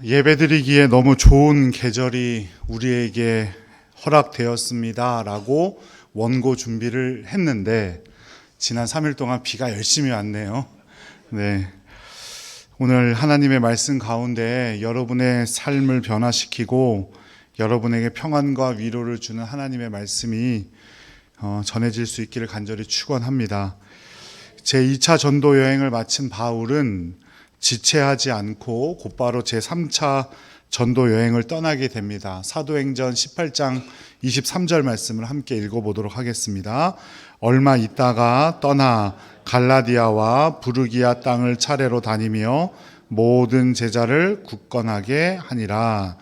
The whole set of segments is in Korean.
예배드리기에 너무 좋은 계절이 우리에게 허락되었습니다 라고 원고 준비를 했는데 지난 3일 동안 비가 열심히 왔네요. 네. 오늘 하나님의 말씀 가운데 여러분의 삶을 변화시키고 여러분에게 평안과 위로를 주는 하나님의 말씀이 전해질 수 있기를 간절히 축원합니다. 제2차 전도 여행을 마친 바울은 지체하지 않고 곧바로 제3차 전도 여행을 떠나게 됩니다. 사도행전 18장 23절 말씀을 함께 읽어보도록 하겠습니다. 얼마 있다가 떠나 갈라디아와 부르기아 땅을 차례로 다니며 모든 제자를 굳건하게 하니라.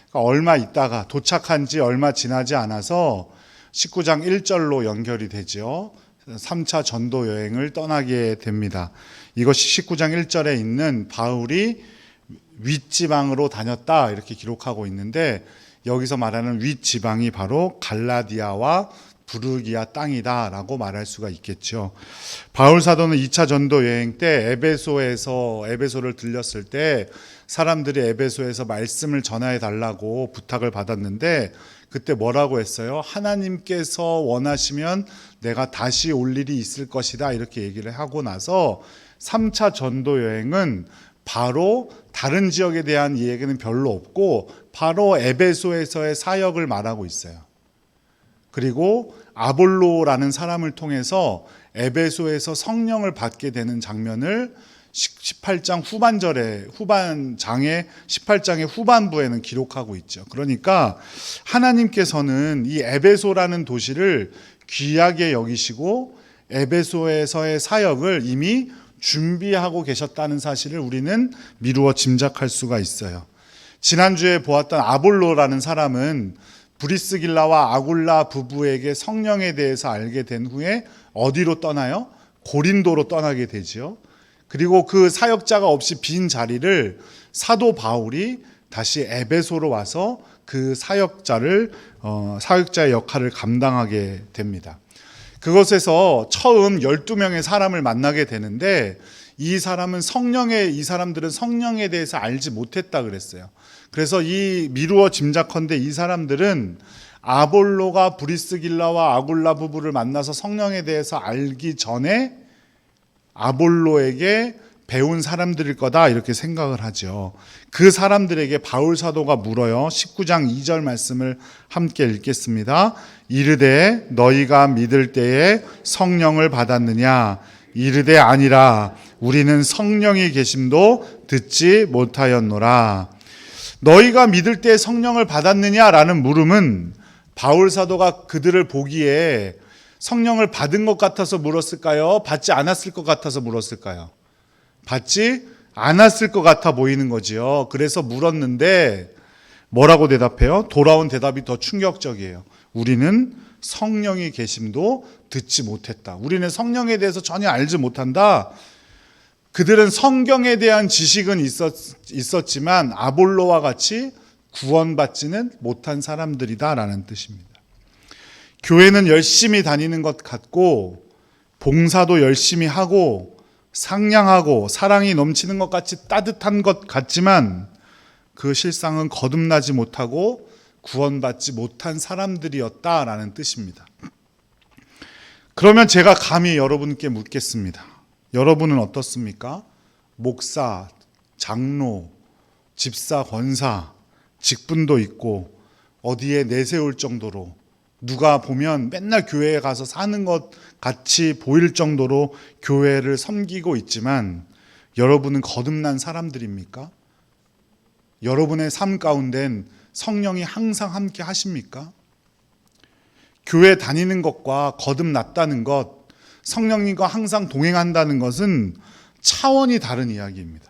그러니까 얼마 있다가 도착한 지 얼마 지나지 않아서 19장 1절로 연결이 되죠. 3차 전도 여행을 떠나게 됩니다. 이것이 19장 1절에 있는 바울이 윗지방으로 다녔다 이렇게 기록하고 있는데 여기서 말하는 윗지방이 바로 갈라디아와 부르기아 땅이다 라고 말할 수가 있겠죠. 바울 사도는 2차 전도 여행 때 에베소를 들렸을 때 사람들이 에베소에서 말씀을 전하여 달라고 부탁을 받았는데 그때 뭐라고 했어요? 하나님께서 원하시면 내가 다시 올 일이 있을 것이다 이렇게 얘기를 하고 나서 3차 전도 여행은 바로 다른 지역에 대한 이야기는 별로 없고 바로 에베소에서의 사역을 말하고 있어요. 그리고 아볼로라는 사람을 통해서 에베소에서 성령을 받게 되는 장면을 18장 후반장의 18장의 후반부에는 기록하고 있죠. 그러니까 하나님께서는 이 에베소라는 도시를 귀하게 여기시고 에베소에서의 사역을 이미 준비하고 계셨다는 사실을 우리는 미루어 짐작할 수가 있어요. 지난주에 보았던 아볼로라는 사람은 브리스길라와 아굴라 부부에게 성령에 대해서 알게 된 후에 어디로 떠나요? 고린도로 떠나게 되죠. 그리고 그 사역자가 없이 빈 자리를 사도 바울이 다시 에베소로 와서 그 사역자의 역할을 감당하게 됩니다. 그곳에서 처음 12명의 사람을 만나게 되는데 이 사람들은 성령에 대해서 알지 못했다 그랬어요. 그래서 이 미루어 짐작컨대 이 사람들은 아볼로가 브리스길라와 아굴라 부부를 만나서 성령에 대해서 알기 전에 아볼로에게 배운 사람들일 거다 이렇게 생각을 하죠. 그 사람들에게 바울 사도가 물어요. 19장 2절 말씀을 함께 읽겠습니다. 이르되 너희가 믿을 때에 성령을 받았느냐? 이르되 아니라 우리는 성령이 계심도 듣지 못하였노라. 너희가 믿을 때에 성령을 받았느냐라는 물음은 바울 사도가 그들을 보기에 성령을 받은 것 같아서 물었을까요? 받지 않았을 것 같아서 물었을까요? 받지 않았을 것 같아 보이는 거지요. 그래서 물었는데 뭐라고 대답해요? 돌아온 대답이 더 충격적이에요. 우리는 성령이 계심도 듣지 못했다. 우리는 성령에 대해서 전혀 알지 못한다. 그들은 성경에 대한 지식은 있었지만 아볼로와 같이 구원받지는 못한 사람들이다라는 뜻입니다. 교회는 열심히 다니는 것 같고 봉사도 열심히 하고 상냥하고 사랑이 넘치는 것 같이 따뜻한 것 같지만 그 실상은 거듭나지 못하고 구원받지 못한 사람들이었다라는 뜻입니다. 그러면 제가 감히 여러분께 묻겠습니다. 여러분은 어떻습니까? 목사, 장로, 집사, 권사, 직분도 있고 어디에 내세울 정도로 누가 보면 맨날 교회에 가서 사는 것 같이 보일 정도로 교회를 섬기고 있지만 여러분은 거듭난 사람들입니까? 여러분의 삶 가운데는 성령이 항상 함께 하십니까? 교회 다니는 것과 거듭났다는 것, 성령님과 항상 동행한다는 것은 차원이 다른 이야기입니다.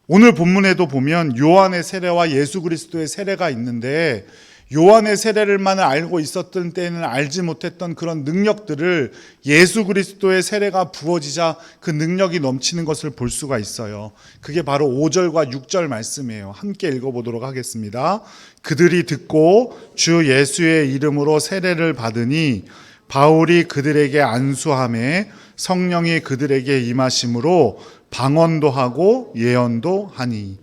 오늘 본문에도 보면 요한의 세례와 예수 그리스도의 세례가 있는데 요한의 세례를만 알고 있었던 때는 알지 못했던 그런 능력들을 예수 그리스도의 세례가 부어지자 그 능력이 넘치는 것을 볼 수가 있어요. 그게 바로 5절과 6절 말씀이에요. 함께 읽어보도록 하겠습니다. 그들이 듣고 주 예수의 이름으로 세례를 받으니 바울이 그들에게 안수하매 성령이 그들에게 임하심으로 방언도 하고 예언도 하니.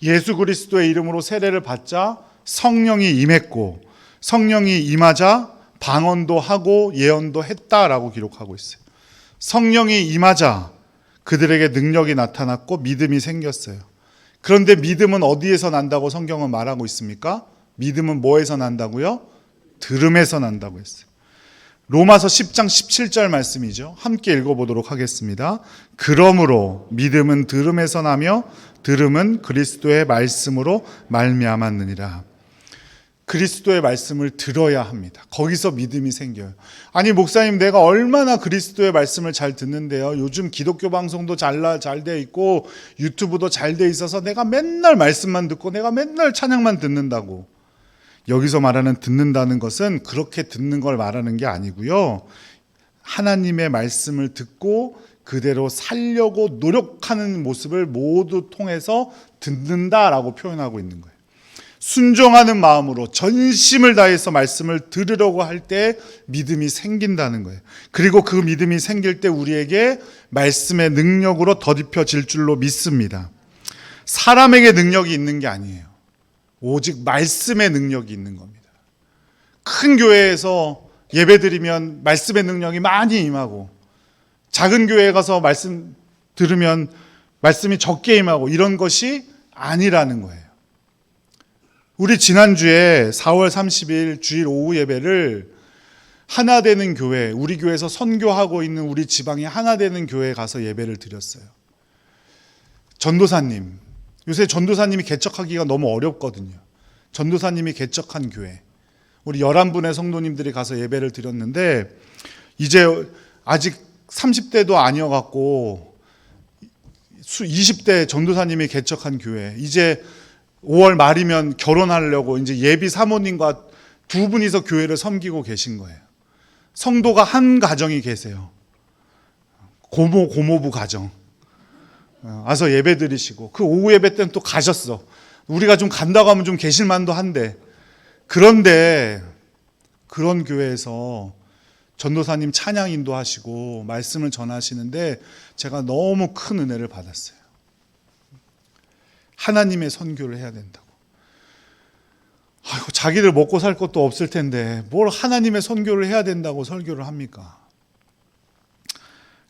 예수 그리스도의 이름으로 세례를 받자 성령이 임했고, 성령이 임하자 방언도 하고 예언도 했다라고 기록하고 있어요. 성령이 임하자 그들에게 능력이 나타났고 믿음이 생겼어요. 그런데 믿음은 어디에서 난다고 성경은 말하고 있습니까? 믿음은 뭐에서 난다고요? 들음에서 난다고 했어요. 로마서 10장 17절 말씀이죠. 함께 읽어보도록 하겠습니다. 그러므로 믿음은 들음에서 나며 들음은 그리스도의 말씀으로 말미암았느니라. 그리스도의 말씀을 들어야 합니다. 거기서 믿음이 생겨요. 아니 목사님, 내가 얼마나 그리스도의 말씀을 잘 듣는데요. 요즘 기독교 방송도 잘 돼 있고 유튜브도 잘 돼 있어서 내가 맨날 말씀만 듣고 내가 맨날 찬양만 듣는다고. 여기서 말하는 듣는다는 것은 그렇게 듣는 걸 말하는 게 아니고요. 하나님의 말씀을 듣고 그대로 살려고 노력하는 모습을 모두 통해서 듣는다라고 표현하고 있는 거예요. 순종하는 마음으로 전심을 다해서 말씀을 들으려고 할 때 믿음이 생긴다는 거예요. 그리고 그 믿음이 생길 때 우리에게 말씀의 능력으로 덧입혀질 줄로 믿습니다. 사람에게 능력이 있는 게 아니에요. 오직 말씀의 능력이 있는 겁니다. 큰 교회에서 예배드리면 말씀의 능력이 많이 임하고, 작은 교회에 가서 말씀 들으면 말씀이 적게 임하고, 이런 것이 아니라는 거예요. 우리 지난주에 4월 30일 주일 오후 예배를 하나되는 교회, 우리 교회에서 선교하고 있는 우리 지방의 하나되는 교회에 가서 예배를 드렸어요. 전도사님, 요새 전도사님이 개척하기가 너무 어렵거든요. 전도사님이 개척한 교회, 우리 11분의 성도님들이 가서 예배를 드렸는데, 이제 아직 30대도 아니어갖고 20대 전도사님이 개척한 교회, 이제 5월 말이면 결혼하려고 이제 예비 사모님과 두 분이서 교회를 섬기고 계신 거예요. 성도가 한 가정이 계세요. 고모부 가정. 와서 예배 드리시고, 그 오후 예배 때는 또 가셨어. 우리가 좀 간다고 하면 좀 계실 만도 한데, 그런데 그런 교회에서 전도사님 찬양 인도하시고 말씀을 전하시는데 제가 너무 큰 은혜를 받았어요. 하나님의 선교를 해야 된다고. 아이고, 자기들 먹고 살 것도 없을 텐데 뭘 하나님의 선교를 해야 된다고 설교를 합니까?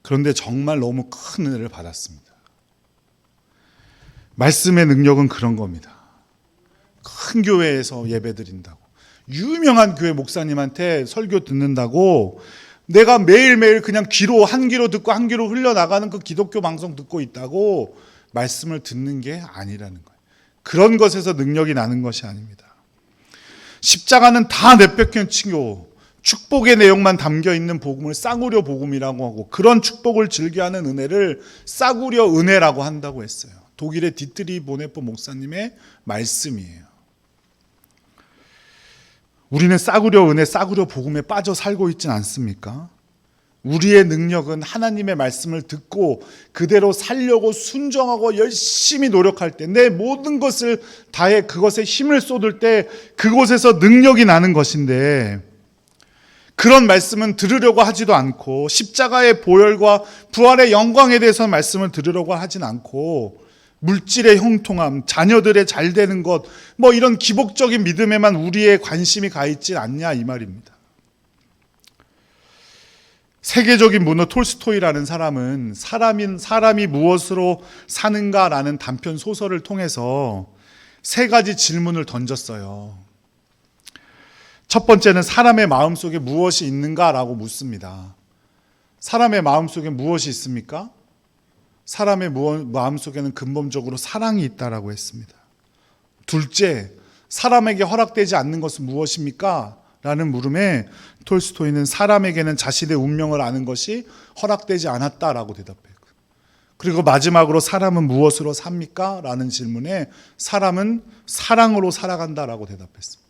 그런데 정말 너무 큰 은혜를 받았습니다. 말씀의 능력은 그런 겁니다. 큰 교회에서 예배드린다고, 유명한 교회 목사님한테 설교 듣는다고 내가 매일매일 그냥 한 귀로 듣고 한 귀로 흘려나가는 그 기독교 방송 듣고 있다고 말씀을 듣는 게 아니라는 거예요. 그런 것에서 능력이 나는 것이 아닙니다. 십자가는 다 내뺏겨치고 축복의 내용만 담겨있는 복음을 싸구려 복음이라고 하고, 그런 축복을 즐겨하는 은혜를 싸구려 은혜라고 한다고 했어요. 독일의 디트리 보네포 목사님의 말씀이에요. 우리는 싸구려 은혜, 싸구려 복음에 빠져 살고 있진 않습니까? 우리의 능력은 하나님의 말씀을 듣고 그대로 살려고 순종하고 열심히 노력할 때, 내 모든 것을 다해 그것에 힘을 쏟을 때 그곳에서 능력이 나는 것인데, 그런 말씀은 들으려고 하지도 않고, 십자가의 보혈과 부활의 영광에 대해서 말씀을 들으려고 하진 않고, 물질의 형통함, 자녀들의 잘 되는 것, 뭐 이런 기복적인 믿음에만 우리의 관심이 가 있지 않냐, 이 말입니다. 세계적인 문호 톨스토이라는 사람은 사람이 무엇으로 사는가라는 단편 소설을 통해서 세 가지 질문을 던졌어요. 첫 번째는 사람의 마음속에 무엇이 있는가라고 묻습니다. 사람의 마음속에 무엇이 있습니까? 사람의 마음속에는 근본적으로 사랑이 있다라고 했습니다. 둘째, 사람에게 허락되지 않는 것은 무엇입니까? 라는 물음에 톨스토이는 사람에게는 자신의 운명을 아는 것이 허락되지 않았다라고 대답해요. 그리고 마지막으로 사람은 무엇으로 삽니까? 라는 질문에 사람은 사랑으로 살아간다라고 대답했습니다.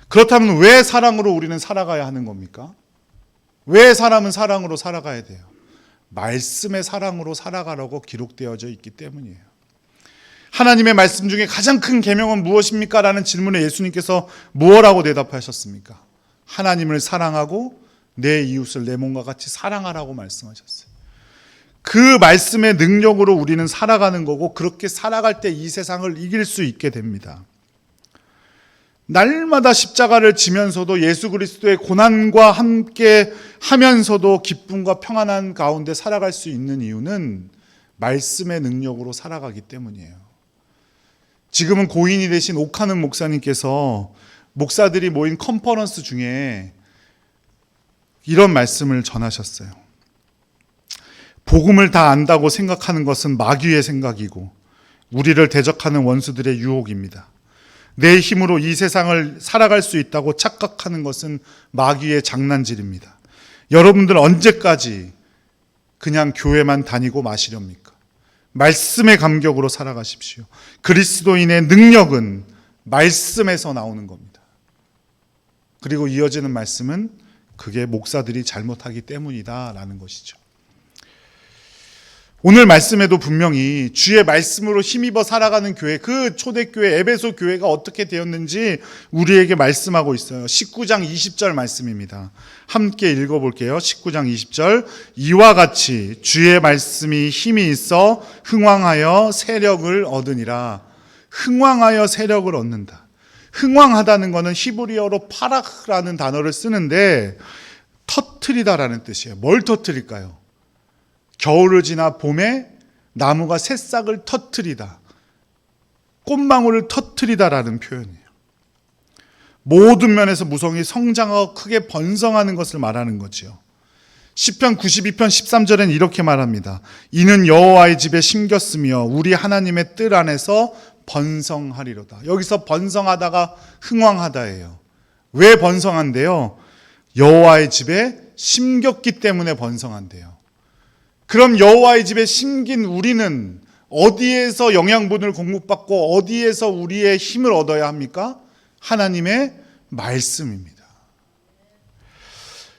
그렇다면 왜 사랑으로 우리는 살아가야 하는 겁니까? 왜 사람은 사랑으로 살아가야 돼요? 말씀의 사랑으로 살아가라고 기록되어져 있기 때문이에요. 하나님의 말씀 중에 가장 큰 계명은 무엇입니까? 라는 질문에 예수님께서 무엇라고 대답하셨습니까? 하나님을 사랑하고 내 이웃을 내 몸과 같이 사랑하라고 말씀하셨어요. 그 말씀의 능력으로 우리는 살아가는 거고, 그렇게 살아갈 때 이 세상을 이길 수 있게 됩니다. 날마다 십자가를 지면서도 예수 그리스도의 고난과 함께 하면서도 기쁨과 평안한 가운데 살아갈 수 있는 이유는 말씀의 능력으로 살아가기 때문이에요. 지금은 고인이 되신 옥하는 목사님께서 목사들이 모인 컨퍼런스 중에 이런 말씀을 전하셨어요. 복음을 다 안다고 생각하는 것은 마귀의 생각이고 우리를 대적하는 원수들의 유혹입니다. 내 힘으로 이 세상을 살아갈 수 있다고 착각하는 것은 마귀의 장난질입니다. 여러분들 언제까지 그냥 교회만 다니고 마시렵니까? 말씀의 감격으로 살아가십시오. 그리스도인의 능력은 말씀에서 나오는 겁니다. 그리고 이어지는 말씀은 그게 목사들이 잘못하기 때문이다라는 것이죠. 오늘 말씀에도 분명히 주의 말씀으로 힘입어 살아가는 교회, 그 초대교회 에베소 교회가 어떻게 되었는지 우리에게 말씀하고 있어요. 19장 20절 말씀입니다. 함께 읽어볼게요. 19장 20절. 이와 같이 주의 말씀이 힘이 있어 흥왕하여 세력을 얻으니라. 흥왕하여 세력을 얻는다. 흥왕하다는 것은 히브리어로 파라흐라는 단어를 쓰는데 터트리다라는 뜻이에요. 뭘 터트릴까요? 겨울을 지나 봄에 나무가 새싹을 터트리다, 꽃망울을 터트리다라는 표현이에요. 모든 면에서 무성히 성장하고 크게 번성하는 것을 말하는 거죠. 시편 92편 13절엔 이렇게 말합니다. 이는 여호와의 집에 심겼으며 우리 하나님의 뜰 안에서 번성하리로다. 여기서 번성하다가 흥왕하다예요. 왜 번성한대요? 여호와의 집에 심겼기 때문에 번성한대요. 그럼 여호와의 집에 심긴 우리는 어디에서 영양분을 공급받고 어디에서 우리의 힘을 얻어야 합니까? 하나님의 말씀입니다.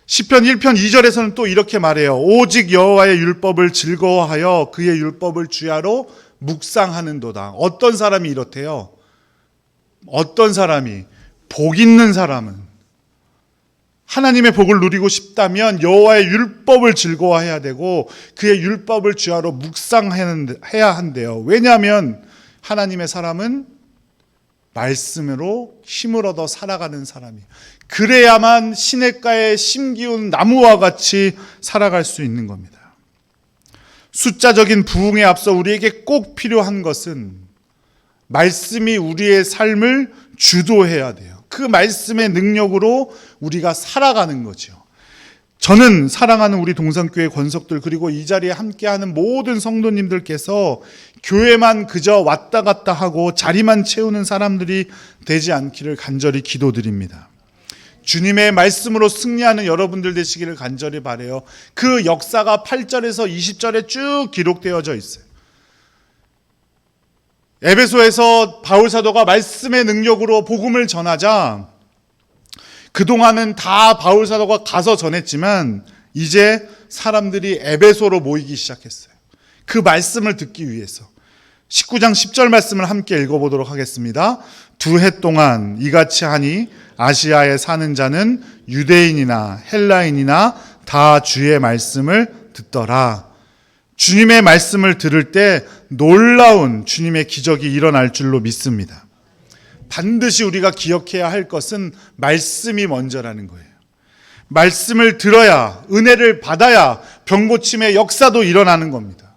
시편 1편 2절에서는 또 이렇게 말해요. 오직 여호와의 율법을 즐거워하여 그의 율법을 주야로 묵상하는도다. 어떤 사람이 이렇대요? 어떤 사람이? 복 있는 사람은, 하나님의 복을 누리고 싶다면 여호와의 율법을 즐거워해야 되고 그의 율법을 주야로 묵상해야 한대요. 왜냐하면 하나님의 사람은 말씀으로 힘을 얻어 살아가는 사람이, 그래야만 시냇가에 심기운 나무와 같이 살아갈 수 있는 겁니다. 숫자적인 부흥에 앞서 우리에게 꼭 필요한 것은 말씀이 우리의 삶을 주도해야 돼요. 그 말씀의 능력으로 우리가 살아가는 거죠. 저는 사랑하는 우리 동산교회 권석들, 그리고 이 자리에 함께하는 모든 성도님들께서 교회만 그저 왔다 갔다 하고 자리만 채우는 사람들이 되지 않기를 간절히 기도드립니다. 주님의 말씀으로 승리하는 여러분들 되시기를 간절히 바라요. 그 역사가 8절에서 20절에 쭉 기록되어져 있어요. 에베소에서 바울 사도가 말씀의 능력으로 복음을 전하자 그동안은 다 바울 사도가 가서 전했지만 이제 사람들이 에베소로 모이기 시작했어요. 그 말씀을 듣기 위해서. 19장 10절 말씀을 함께 읽어보도록 하겠습니다. 2해 동안 이같이 하니 아시아에 사는 자는 유대인이나 헬라인이나 다 주의 말씀을 듣더라. 주님의 말씀을 들을 때 놀라운 주님의 기적이 일어날 줄로 믿습니다. 반드시 우리가 기억해야 할 것은 말씀이 먼저라는 거예요. 말씀을 들어야, 은혜를 받아야 병고침의 역사도 일어나는 겁니다.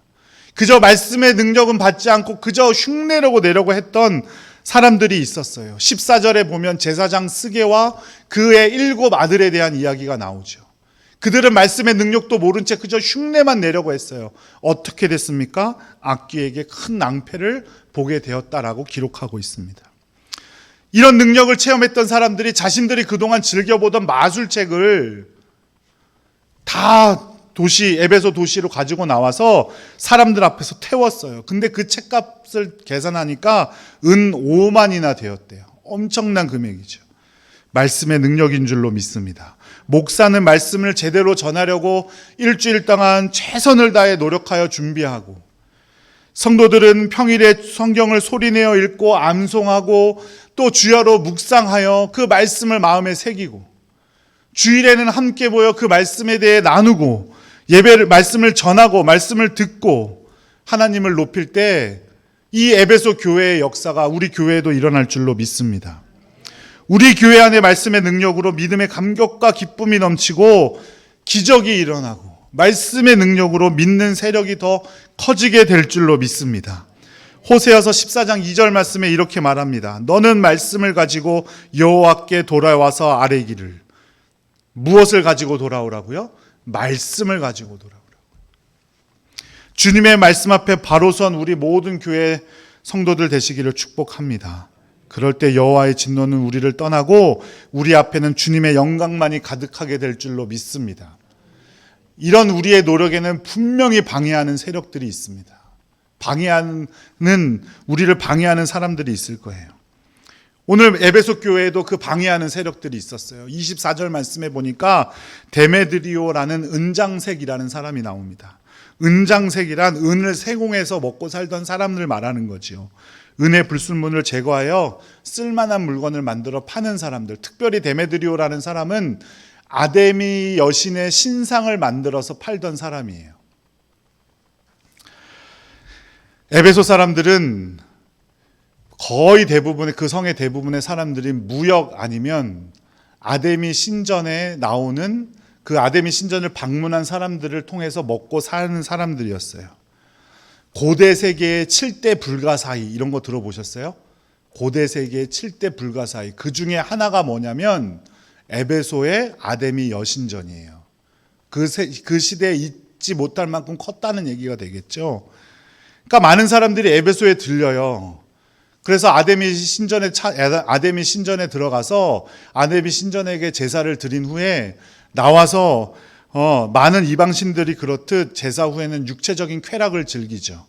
그저 말씀의 능력은 받지 않고 그저 흉내내고 내려고 했던 사람들이 있었어요. 14절에 보면 제사장 스게와 그의 7 아들에 대한 이야기가 나오죠. 그들은 말씀의 능력도 모른 채 그저 흉내만 내려고 했어요. 어떻게 됐습니까? 악귀에게 큰 낭패를 보게 되었다라고 기록하고 있습니다. 이런 능력을 체험했던 사람들이 자신들이 그동안 즐겨보던 마술책을 다 에베소 도시로 가지고 나와서 사람들 앞에서 태웠어요. 근데 그 책값을 계산하니까 은 5만이나 되었대요. 엄청난 금액이죠. 말씀의 능력인 줄로 믿습니다. 목사는 말씀을 제대로 전하려고 일주일 동안 최선을 다해 노력하여 준비하고, 성도들은 평일에 성경을 소리내어 읽고 암송하고 또 주야로 묵상하여 그 말씀을 마음에 새기고, 주일에는 함께 모여 그 말씀에 대해 나누고, 말씀을 전하고 말씀을 듣고 하나님을 높일 때 이 에베소 교회의 역사가 우리 교회에도 일어날 줄로 믿습니다. 우리 교회 안에 말씀의 능력으로 믿음의 감격과 기쁨이 넘치고 기적이 일어나고 말씀의 능력으로 믿는 세력이 더 커지게 될 줄로 믿습니다. 호세아서 14장 2절 말씀에 이렇게 말합니다. 너는 말씀을 가지고 여호와께 돌아와서 아뢰기를. 무엇을 가지고 돌아오라고요? 말씀을 가지고 돌아오라고. 주님의 말씀 앞에 바로 선 우리 모든 교회 성도들 되시기를 축복합니다. 그럴 때 여호와의 진노는 우리를 떠나고 우리 앞에는 주님의 영광만이 가득하게 될 줄로 믿습니다. 이런 우리의 노력에는 분명히 방해하는 세력들이 있습니다. 우리를 방해하는 사람들이 있을 거예요. 오늘 에베소 교회에도 그 방해하는 세력들이 있었어요. 24절 말씀에 보니까 데메드리오라는 은장색이라는 사람이 나옵니다. 은장색이란 은을 세공해서 먹고 살던 사람들 말하는 거지요. 은의 불순물을 제거하여 쓸만한 물건을 만들어 파는 사람들, 특별히 데메드리오라는 사람은 아데미 여신의 신상을 만들어서 팔던 사람이에요. 에베소 사람들은 거의 대부분의 그 성의 대부분의 사람들이 무역 아니면 아데미 신전에 나오는 그 아데미 신전을 방문한 사람들을 통해서 먹고 사는 사람들이었어요. 고대 세계의 7대 불가사의 이런 거 들어보셨어요? 고대 세계의 7대 불가사의 그 중에 하나가 뭐냐면 에베소의 아데미 여신전이에요. 그 시대에 잊지 못할 만큼 컸다는 얘기가 되겠죠. 그러니까 많은 사람들이 에베소에 들려요. 그래서 아데미 신전에 들어가서 아데미 신전에게 제사를 드린 후에 나와서 많은 이방신들이 그렇듯 제사 후에는 육체적인 쾌락을 즐기죠.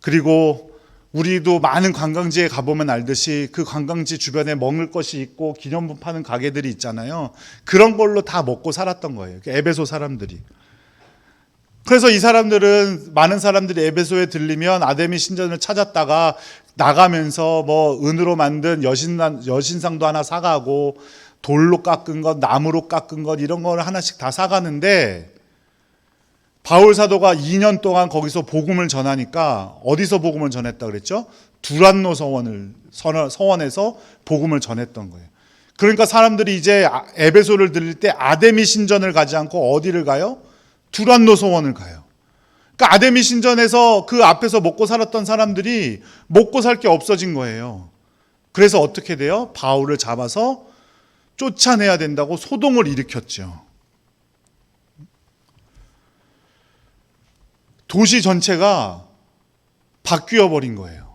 그리고 우리도 많은 관광지에 가보면 알듯이 그 관광지 주변에 먹을 것이 있고 기념품 파는 가게들이 있잖아요. 그런 걸로 다 먹고 살았던 거예요. 에베소 사람들이. 그래서 많은 사람들이 에베소에 들리면 아데미 신전을 찾았다가 나가면서 은으로 만든 여신상도 하나 사가고 돌로 깎은 것, 나무로 깎은 것 이런 걸 하나씩 다 사가는데 바울 사도가 2년 동안 거기서 복음을 전하니까 어디서 복음을 전했다 그랬죠? 두란노 서원에서 복음을 전했던 거예요. 그러니까 사람들이 이제 에베소를 들릴 때 아데미 신전을 가지 않고 어디를 가요? 두란노 서원을 가요. 그러니까 아데미 신전에서 그 앞에서 먹고 살았던 사람들이 먹고 살 게 없어진 거예요. 그래서 어떻게 돼요? 바울을 잡아서 쫓아내야 된다고 소동을 일으켰죠. 도시 전체가 바뀌어 버린 거예요.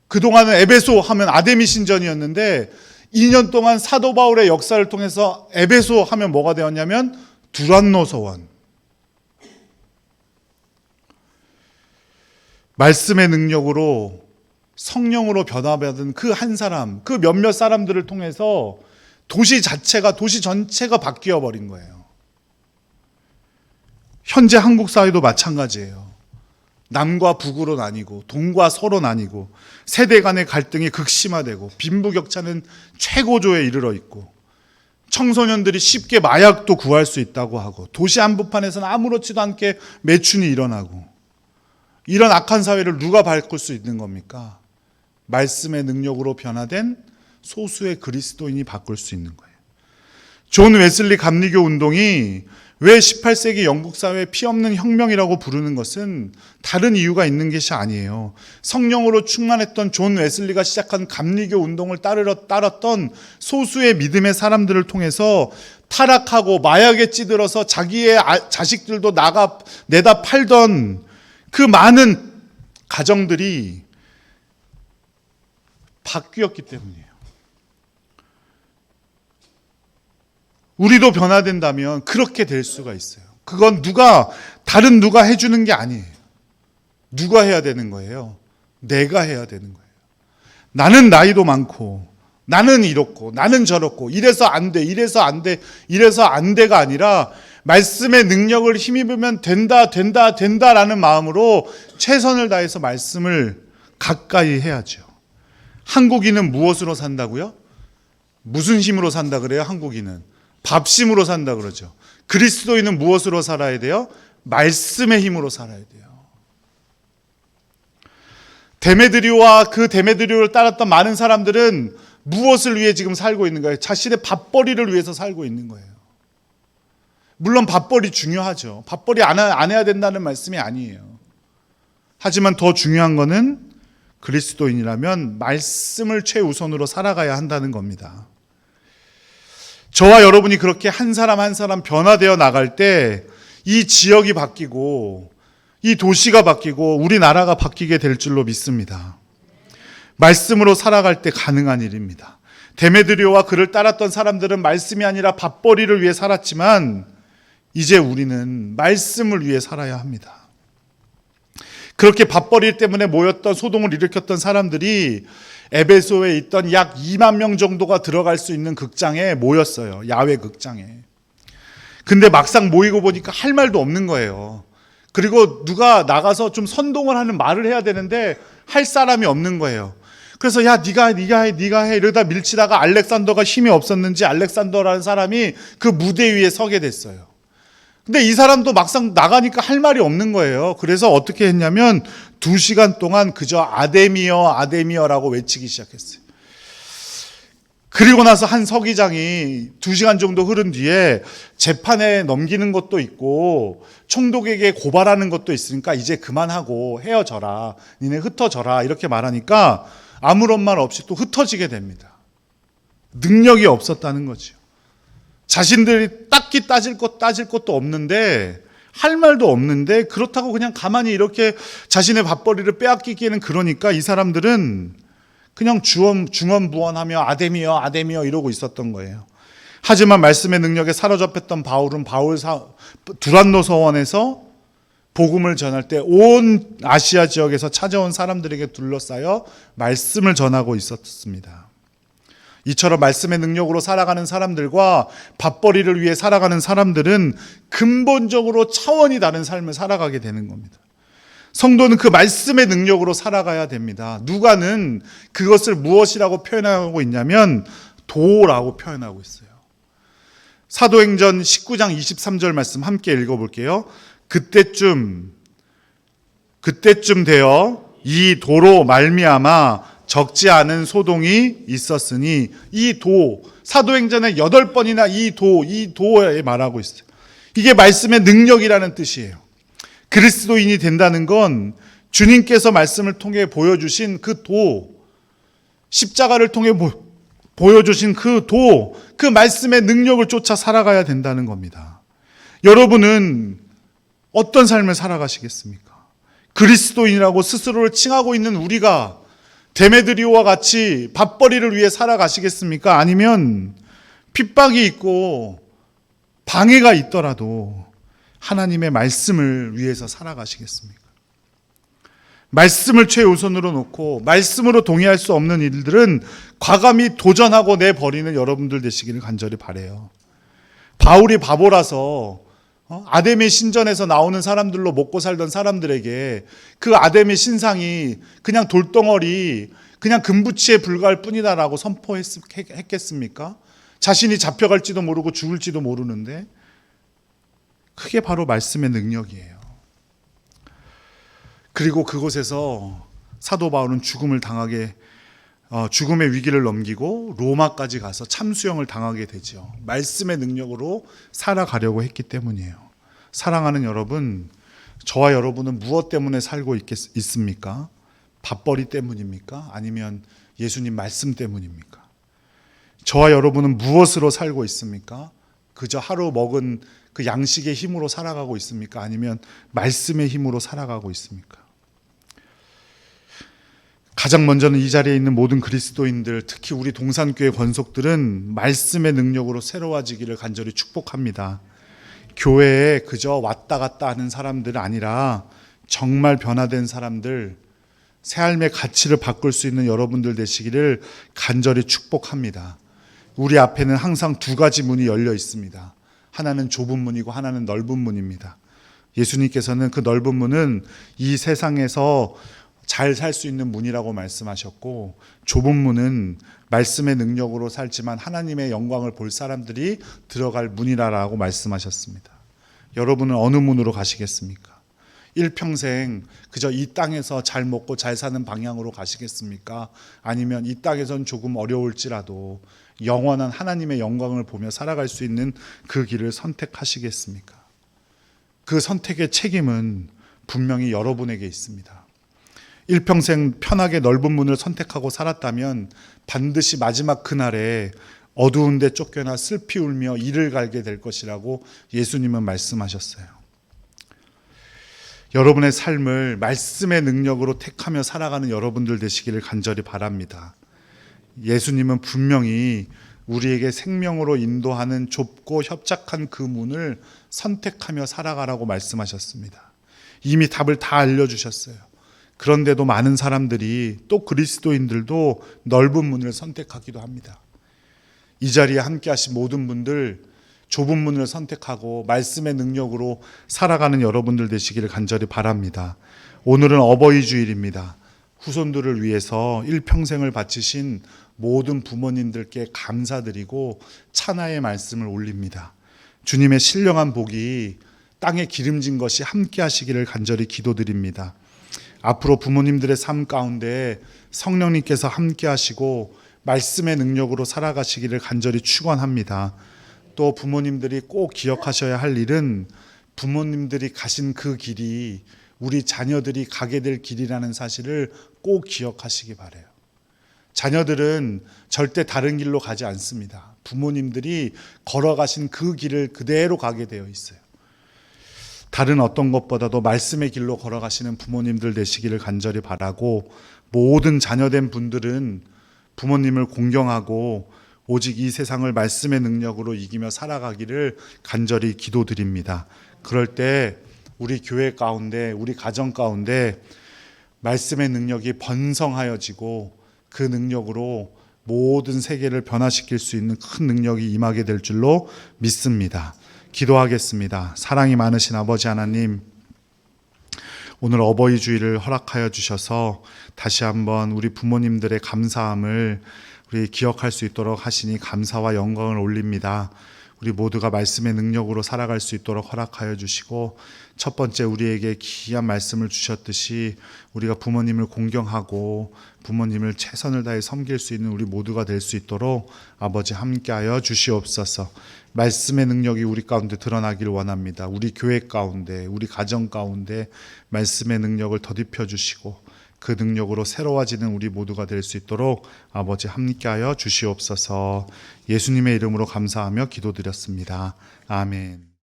그동안은 에베소 하면 아데미 신전이었는데 2년 동안 사도 바울의 역사를 통해서 에베소 하면 뭐가 되었냐면 두란노 서원. 말씀의 능력으로 성령으로 변화받은 그 한 사람, 그 몇몇 사람들을 통해서 도시 전체가 바뀌어 버린 거예요. 현재 한국 사회도 마찬가지예요. 남과 북으로 나뉘고 동과 서로 나뉘고 세대 간의 갈등이 극심화되고 빈부격차는 최고조에 이르러 있고 청소년들이 쉽게 마약도 구할 수 있다고 하고 도시 한복판에서는 아무렇지도 않게 매춘이 일어나고 이런 악한 사회를 누가 바꿀 수 있는 겁니까? 말씀의 능력으로 변화된 소수의 그리스도인이 바꿀 수 있는 거예요. 존 웨슬리 감리교 운동이 왜 18세기 영국 사회의 피 없는 혁명이라고 부르는 것은 다른 이유가 있는 것이 아니에요. 성령으로 충만했던 존 웨슬리가 시작한 감리교 운동을 따랐던 소수의 믿음의 사람들을 통해서 타락하고 마약에 찌들어서 자기의 자식들도 내다 팔던 그 많은 가정들이 바뀌었기 때문이에요. 우리도 변화된다면 그렇게 될 수가 있어요. 그건 다른 누가 해주는 게 아니에요. 누가 해야 되는 거예요? 내가 해야 되는 거예요. 나는 나이도 많고, 나는 이렇고, 나는 저렇고, 이래서 안 돼, 이래서 안 돼, 이래서 안 돼가 아니라 말씀의 능력을 힘입으면 된다라는 마음으로 최선을 다해서 말씀을 가까이 해야죠. 한국인은 무엇으로 산다고요? 무슨 힘으로 산다 그래요? 한국인은 밥심으로 산다 그러죠. 그리스도인은 무엇으로 살아야 돼요? 말씀의 힘으로 살아야 돼요. 데메드리오와 그 데메드리오를 따랐던 많은 사람들은 무엇을 위해 지금 살고 있는 거예요? 자신의 밥벌이를 위해서 살고 있는 거예요. 물론 밥벌이 중요하죠. 밥벌이 안 해야 된다는 말씀이 아니에요. 하지만 더 중요한 거는 그리스도인이라면 말씀을 최우선으로 살아가야 한다는 겁니다. 저와 여러분이 그렇게 한 사람 한 사람 변화되어 나갈 때 이 지역이 바뀌고 이 도시가 바뀌고 우리나라가 바뀌게 될 줄로 믿습니다. 말씀으로 살아갈 때 가능한 일입니다. 데메드리오와 그를 따랐던 사람들은 말씀이 아니라 밥벌이를 위해 살았지만 이제 우리는 말씀을 위해 살아야 합니다. 그렇게 밥벌이 때문에 모였던 소동을 일으켰던 사람들이 에베소에 있던 약 2만 명 정도가 들어갈 수 있는 극장에 모였어요. 야외 극장에. 근데 막상 모이고 보니까 할 말도 없는 거예요. 그리고 누가 나가서 좀 선동을 하는 말을 해야 되는데 할 사람이 없는 거예요. 그래서 야 네가 해 이러다 밀치다가 알렉산더가 힘이 없었는지 알렉산더라는 사람이 그 무대 위에 서게 됐어요. 근데 이 사람도 막상 나가니까 할 말이 없는 거예요. 그래서 어떻게 했냐면 2시간 동안 그저 아데미어라고 외치기 시작했어요. 그리고 나서 한 서기장이 2시간 정도 흐른 뒤에 재판에 넘기는 것도 있고 총독에게 고발하는 것도 있으니까 이제 그만하고 헤어져라. 니네 흩어져라. 이렇게 말하니까 아무런 말 없이 또 흩어지게 됩니다. 능력이 없었다는 거죠. 자신들이 딱히 따질 것도 없는데 할 말도 없는데 그렇다고 그냥 가만히 이렇게 자신의 밥벌이를 빼앗기기에는 그러니까 이 사람들은 그냥 중언부언하며 아데미어 이러고 있었던 거예요. 하지만 말씀의 능력에 사로잡혔던 바울은 두란노 서원에서 복음을 전할 때 온 아시아 지역에서 찾아온 사람들에게 둘러싸여 말씀을 전하고 있었습니다. 이처럼 말씀의 능력으로 살아가는 사람들과 밥벌이를 위해 살아가는 사람들은 근본적으로 차원이 다른 삶을 살아가게 되는 겁니다. 성도는 그 말씀의 능력으로 살아가야 됩니다. 누가는 그것을 무엇이라고 표현하고 있냐면 도라고 표현하고 있어요. 사도행전 19장 23절 말씀 함께 읽어볼게요. 그때쯤 되어 이 도로 말미암아 적지 않은 소동이 있었으니 이 도, 사도행전에 8번이나 이 도에 말하고 있어요. 이게 말씀의 능력이라는 뜻이에요. 그리스도인이 된다는 건 주님께서 말씀을 통해 보여주신 그 도, 십자가를 통해 보여주신 그 도, 그 말씀의 능력을 쫓아 살아가야 된다는 겁니다. 여러분은 어떤 삶을 살아가시겠습니까? 그리스도인이라고 스스로를 칭하고 있는 우리가 데메드리오와 같이 밥벌이를 위해 살아가시겠습니까? 아니면 핍박이 있고 방해가 있더라도 하나님의 말씀을 위해서 살아가시겠습니까? 말씀을 최우선으로 놓고 말씀으로 동의할 수 없는 일들은 과감히 도전하고 내버리는 여러분들 되시기를 간절히 바라요. 바울이 바보라서 아담의 신전에서 나오는 사람들로 먹고 살던 사람들에게 그 아담의 신상이 그냥 돌덩어리, 그냥 금부치에 불과할 뿐이다라고 선포했겠습니까? 자신이 잡혀갈지도 모르고 죽을지도 모르는데 그게 바로 말씀의 능력이에요. 그리고 그곳에서 사도 바울은 죽음의 위기를 넘기고 로마까지 가서 참수형을 당하게 되죠. 말씀의 능력으로 살아가려고 했기 때문이에요. 사랑하는 여러분, 저와 여러분은 무엇 때문에 살고 있습니까? 밥벌이 때문입니까? 아니면 예수님 말씀 때문입니까? 저와 여러분은 무엇으로 살고 있습니까? 그저 하루 먹은 그 양식의 힘으로 살아가고 있습니까? 아니면 말씀의 힘으로 살아가고 있습니까? 가장 먼저는 이 자리에 있는 모든 그리스도인들, 특히 우리 동산교회 권속들은 말씀의 능력으로 새로워지기를 간절히 축복합니다. 교회에 그저 왔다 갔다 하는 사람들 아니라 정말 변화된 사람들, 삶의 가치를 바꿀 수 있는 여러분들 되시기를 간절히 축복합니다. 우리 앞에는 항상 2가지 문이 열려 있습니다. 하나는 좁은 문이고 하나는 넓은 문입니다. 예수님께서는 그 넓은 문은 이 세상에서 잘 살 수 있는 문이라고 말씀하셨고, 좁은 문은 말씀의 능력으로 살지만 하나님의 영광을 볼 사람들이 들어갈 문이라고 말씀하셨습니다. 여러분은 어느 문으로 가시겠습니까? 일평생 그저 이 땅에서 잘 먹고 잘 사는 방향으로 가시겠습니까? 아니면 이 땅에선 조금 어려울지라도 영원한 하나님의 영광을 보며 살아갈 수 있는 그 길을 선택하시겠습니까? 그 선택의 책임은 분명히 여러분에게 있습니다. 일평생 편하게 넓은 문을 선택하고 살았다면 반드시 마지막 그날에 어두운 데 쫓겨나 슬피 울며 이를 갈게 될 것이라고 예수님은 말씀하셨어요. 여러분의 삶을 말씀의 능력으로 택하며 살아가는 여러분들 되시기를 간절히 바랍니다. 예수님은 분명히 우리에게 생명으로 인도하는 좁고 협착한 그 문을 선택하며 살아가라고 말씀하셨습니다. 이미 답을 다 알려주셨어요. 그런데도 많은 사람들이, 또 그리스도인들도 넓은 문을 선택하기도 합니다. 이 자리에 함께 하신 모든 분들, 좁은 문을 선택하고 말씀의 능력으로 살아가는 여러분들 되시기를 간절히 바랍니다. 오늘은 어버이 주일입니다. 후손들을 위해서 일평생을 바치신 모든 부모님들께 감사드리고 찬하의 말씀을 올립니다. 주님의 신령한 복이 땅에 기름진 것이 함께 하시기를 간절히 기도드립니다. 앞으로 부모님들의 삶 가운데 성령님께서 함께 하시고 말씀의 능력으로 살아가시기를 간절히 축원합니다. 또 부모님들이 꼭 기억하셔야 할 일은 부모님들이 가신 그 길이 우리 자녀들이 가게 될 길이라는 사실을 꼭 기억하시기 바라요. 자녀들은 절대 다른 길로 가지 않습니다. 부모님들이 걸어가신 그 길을 그대로 가게 되어 있어요. 다른 어떤 것보다도 말씀의 길로 걸어가시는 부모님들 되시기를 간절히 바라고, 모든 자녀된 분들은 부모님을 공경하고 오직 이 세상을 말씀의 능력으로 이기며 살아가기를 간절히 기도드립니다. 그럴 때 우리 교회 가운데, 우리 가정 가운데 말씀의 능력이 번성하여지고 그 능력으로 모든 세계를 변화시킬 수 있는 큰 능력이 임하게 될 줄로 믿습니다. 기도하겠습니다. 사랑이 많으신 아버지 하나님, 오늘 어버이 주일을 허락하여 주셔서 다시 한번 우리 부모님들의 감사함을 우리 기억할 수 있도록 하시니 감사와 영광을 올립니다. 우리 모두가 말씀의 능력으로 살아갈 수 있도록 허락하여 주시고, 첫 번째 우리에게 귀한 말씀을 주셨듯이 우리가 부모님을 공경하고 부모님을 최선을 다해 섬길 수 있는 우리 모두가 될 수 있도록 아버지 함께하여 주시옵소서. 말씀의 능력이 우리 가운데 드러나기를 원합니다. 우리 교회 가운데, 우리 가정 가운데 말씀의 능력을 더딥혀 주시고 그 능력으로 새로워지는 우리 모두가 될 수 있도록 아버지 함께하여 주시옵소서. 예수님의 이름으로 감사하며 기도드렸습니다. 아멘.